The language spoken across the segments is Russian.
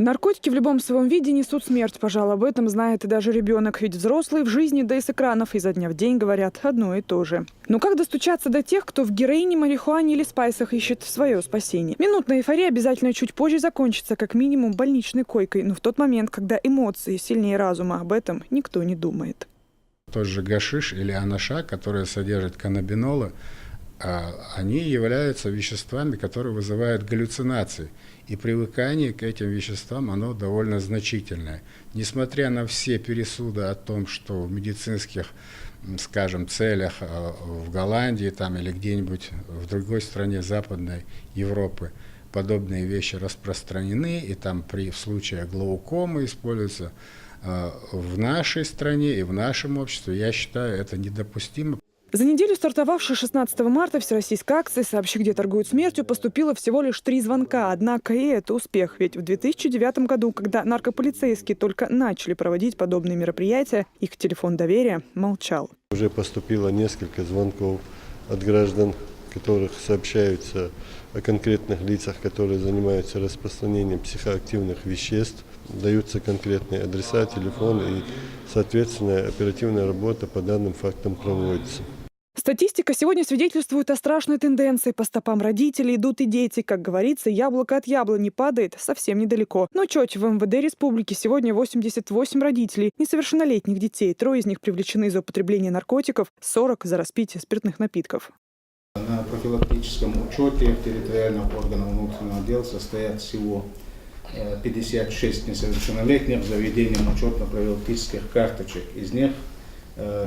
Наркотики в любом своем виде несут смерть. Пожалуй, об этом знает и даже ребенок. Ведь взрослые в жизни, да и с экранов изо дня в день говорят одно и то же. Но как достучаться до тех, кто в героине, марихуане или спайсах ищет свое спасение? Минутная эйфория обязательно чуть позже закончится, как минимум, больничной койкой. Но в тот момент, когда эмоции сильнее разума, об этом никто не думает. Тот же гашиш или анаша, которые содержат каннабинолы, они являются веществами, которые вызывают галлюцинации. И привыкание к этим веществам, оно довольно значительное. Несмотря на все пересуды о том, что в медицинских, скажем, целях в Голландии там, или где-нибудь в другой стране Западной Европы подобные вещи распространены, и там в случае глаукомы используются, в нашей стране и в нашем обществе, я считаю, это недопустимо. За неделю, стартовавшей 16 марта, всероссийской акции «Сообщи, где торгуют смертью», поступило всего лишь 3 звонка. Однако и это успех. Ведь в 2009 году, когда наркополицейские только начали проводить подобные мероприятия, их телефон доверия молчал. Уже поступило несколько звонков от граждан, которых сообщаются о конкретных лицах, которые занимаются распространением психоактивных веществ. Даются конкретные адреса, телефоны и, соответственно, оперативная работа по данным фактам проводится. Статистика сегодня свидетельствует о страшной тенденции. По стопам родителей идут и дети. Как говорится, яблоко от яблони падает совсем недалеко. Но чуть в МВД республики сегодня 88 родителей несовершеннолетних детей. 3 из них привлечены за употребление наркотиков, 40 за распитие спиртных напитков. На профилактическом учете территориального органа внутреннего дела состоят всего 56 несовершеннолетних с заведением учетно-профилактических карточек. Из них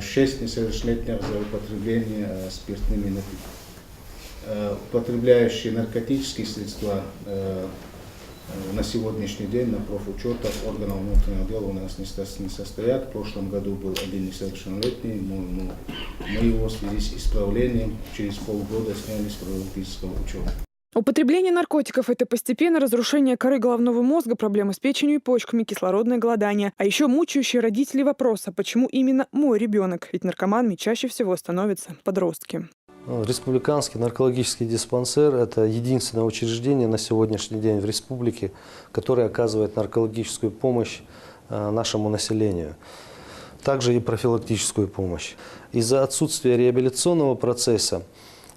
6 несовершеннолетних за употребление спиртными напитками. Употребляющие наркотические средства на сегодняшний день на профучетах органов внутреннего дела у нас не состоят. В прошлом году был один несовершеннолетний, мы его в связи с исправлением через полгода сняли с профилактического учета. Употребление наркотиков – это постепенное разрушение коры головного мозга, проблемы с печенью и почками, кислородное голодание. А еще мучающие родителей вопрос, а почему именно мой ребенок? Ведь наркоманами чаще всего становятся подростки. Республиканский наркологический диспансер – это единственное учреждение на сегодняшний день в республике, которое оказывает наркологическую помощь нашему населению. Также и профилактическую помощь. Из-за отсутствия реабилитационного процесса,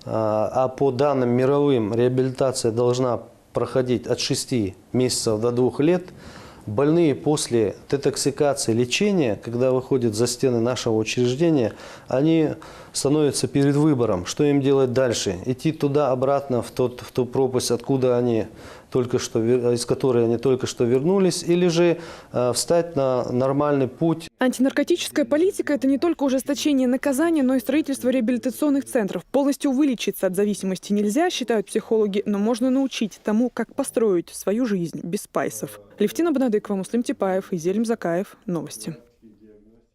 а по данным мировым реабилитация должна проходить от 6 месяцев до 2 лет, больные после детоксикации лечения, когда выходят за стены нашего учреждения, они становятся перед выбором, что им делать дальше. Идти туда-обратно, в ту пропасть, откуда они из которой они только что вернулись, или же встать на нормальный путь. Антинаркотическая политика – это не только ужесточение наказания, но и строительство реабилитационных центров. Полностью вылечиться от зависимости нельзя, считают психологи, но можно научить тому, как построить свою жизнь без спайсов. Левтина Бонадыкова, Муслим Типаев и Зелим Закаев. Новости.